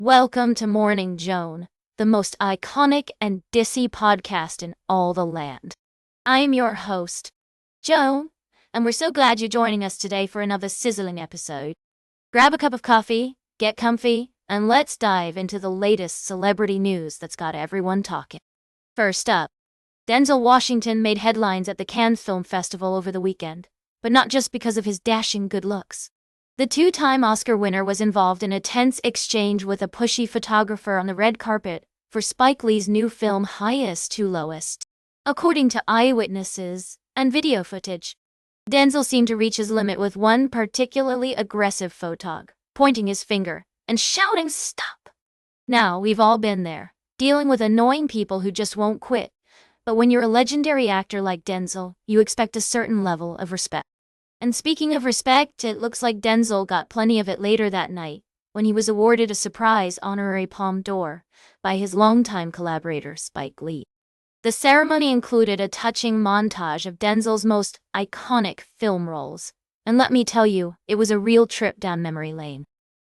Welcome to Morning Joan, the most iconic and dissy podcast in all the land. I'm your host, Joan, and we're so glad you're joining us today for another sizzling episode. Grab a cup of coffee, get comfy, and let's dive into the latest celebrity news that's got everyone talking. First up, Denzel Washington made headlines at the Cannes Film Festival over the weekend, but not just because of his dashing good looks. The two-time Oscar winner was involved in a tense exchange with a pushy photographer on the red carpet for Spike Lee's new film Highest to Lowest. According to eyewitnesses and video footage, Denzel seemed to reach his limit with one particularly aggressive photog, pointing his finger and shouting, "Stop!" Now, we've all been there, dealing with annoying people who just won't quit. But when you're a legendary actor like Denzel, you expect a certain level of respect. And speaking of respect, it looks like Denzel got plenty of it later that night, when he was awarded a surprise honorary Palme d'Or by his longtime collaborator Spike Lee. The ceremony included a touching montage of Denzel's most iconic film roles, and let me tell you, it was a real trip down memory lane.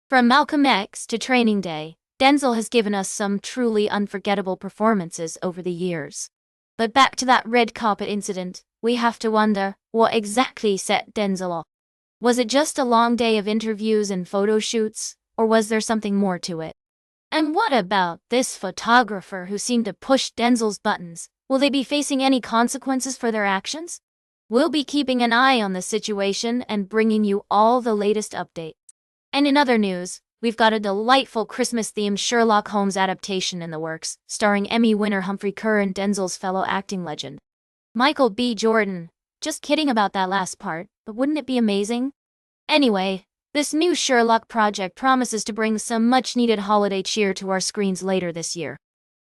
From Malcolm X to Training Day, Denzel has given us some truly unforgettable performances over the years. But back to that red carpet incident, we have to wonder, what exactly set Denzel off? Was it just a long day of interviews and photo shoots, or was there something more to it? And what about this photographer who seemed to push Denzel's buttons? Will they be facing any consequences for their actions? We'll be keeping an eye on the situation and bringing you all the latest updates. And in other news, we've got a delightful Christmas-themed Sherlock Holmes adaptation in the works, starring Emmy winner Humphrey and Denzel's fellow acting legend, Michael B. Jordan. Just kidding about that last part, but wouldn't it be amazing? Anyway, this new Sherlock project promises to bring some much-needed holiday cheer to our screens later this year.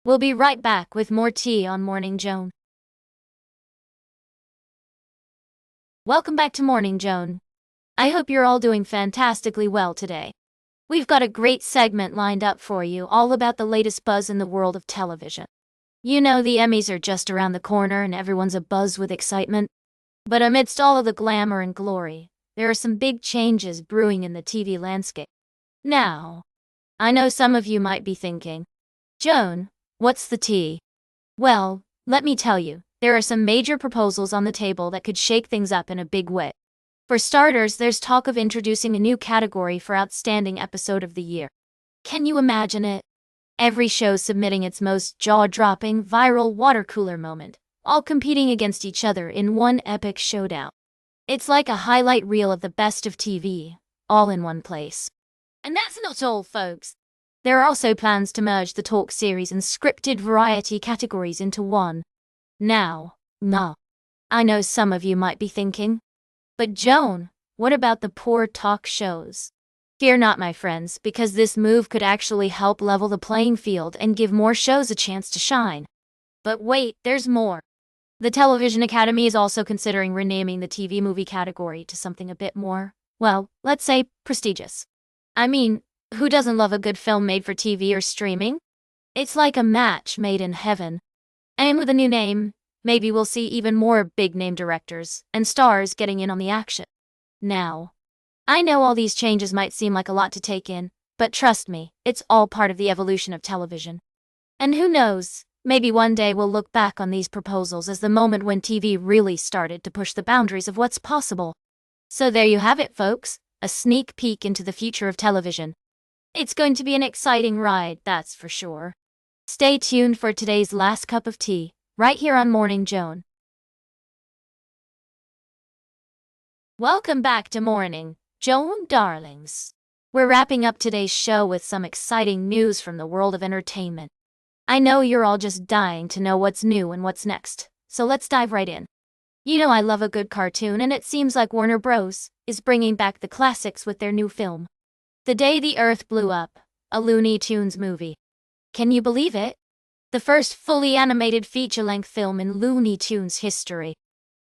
We'll be right back with more tea on Morning Joan. Welcome back to Morning Joan. I hope you're all doing fantastically well today. We've got a great segment lined up for you, all about the latest buzz in the world of television. You know, the Emmys are just around the corner and everyone's abuzz with excitement. But amidst all of the glamour and glory, there are some big changes brewing in the TV landscape. Now, I know some of you might be thinking, "Joan, what's the tea?" Well, let me tell you, there are some major proposals on the table that could shake things up in a big way. For starters, there's talk of introducing a new category for Outstanding Episode of the Year. Can you imagine it? Every show submitting its most jaw-dropping, viral water cooler moment, all competing against each other in one epic showdown. It's like a highlight reel of the best of TV, all in one place. And that's not all, folks. There are also plans to merge the talk series and scripted variety categories into one. Now, I know some of you might be thinking, but Joan, what about the poor talk shows? Fear not, my friends, because this move could actually help level the playing field and give more shows a chance to shine. But wait, there's more. The Television Academy is also considering renaming the TV movie category to something a bit more, well, let's say prestigious. I mean, who doesn't love a good film made for TV or streaming? It's like a match made in heaven. And with a new name, maybe we'll see even more big-name directors and stars getting in on the action. Now, I know all these changes might seem like a lot to take in, but trust me, it's all part of the evolution of television. And who knows, maybe one day we'll look back on these proposals as the moment when TV really started to push the boundaries of what's possible. So there you have it, folks, a sneak peek into the future of television. It's going to be an exciting ride, that's for sure. Stay tuned for today's last cup of tea, right here on Morning Joan. Welcome back to Morning Joan, darlings. We're wrapping up today's show with some exciting news from the world of entertainment. I know you're all just dying to know what's new and what's next, so let's dive right in. You know I love a good cartoon, and it seems like Warner Bros. Is bringing back the classics with their new film, The Day the Earth Blew Up, a Looney Tunes movie. Can you believe it? The first fully animated feature-length film in Looney Tunes history.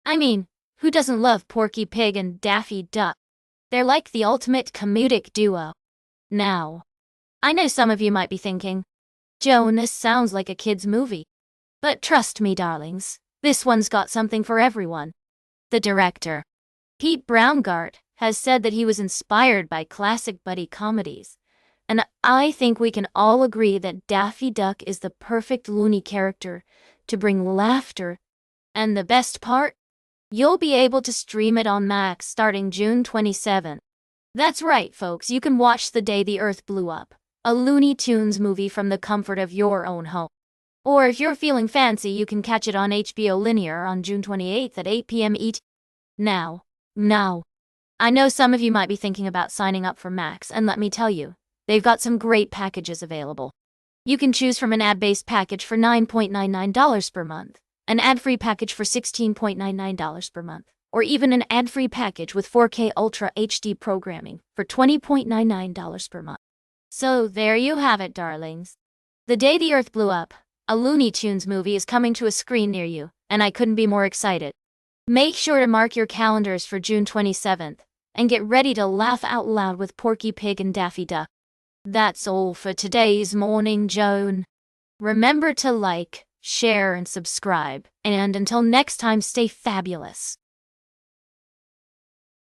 I mean, who doesn't love Porky Pig and Daffy Duck? They're like the ultimate comedic duo. Now, I know some of you might be thinking, "Joan, this sounds like a kid's movie." But trust me, darlings, this one's got something for everyone. The director, Pete Braungart, has said that he was inspired by classic buddy comedies, And I think we can all agree that Daffy Duck is the perfect loony character to bring laughter. And the best part? You'll be able to stream it on Max starting June 27th. That's right, folks, you can watch The Day the Earth Blew Up, a Looney Tunes movie from the comfort of your own home. Or if you're feeling fancy, you can catch it on HBO Linear on June 28th at 8 p.m. ET. Now, I know some of you might be thinking about signing up for Max, and let me tell you, they've got some great packages available. You can choose from an ad-based package for $9.99 per month, an ad-free package for $16.99 per month, or even an ad-free package with 4K Ultra HD programming for $20.99 per month. So there you have it, darlings. The Day the Earth Blew Up, a Looney Tunes movie, is coming to a screen near you, and I couldn't be more excited. Make sure to mark your calendars for June 27th, and get ready to laugh out loud with Porky Pig and Daffy Duck. That's all for today's Morning Joan. Remember to like, share, and subscribe, and until next time, stay fabulous.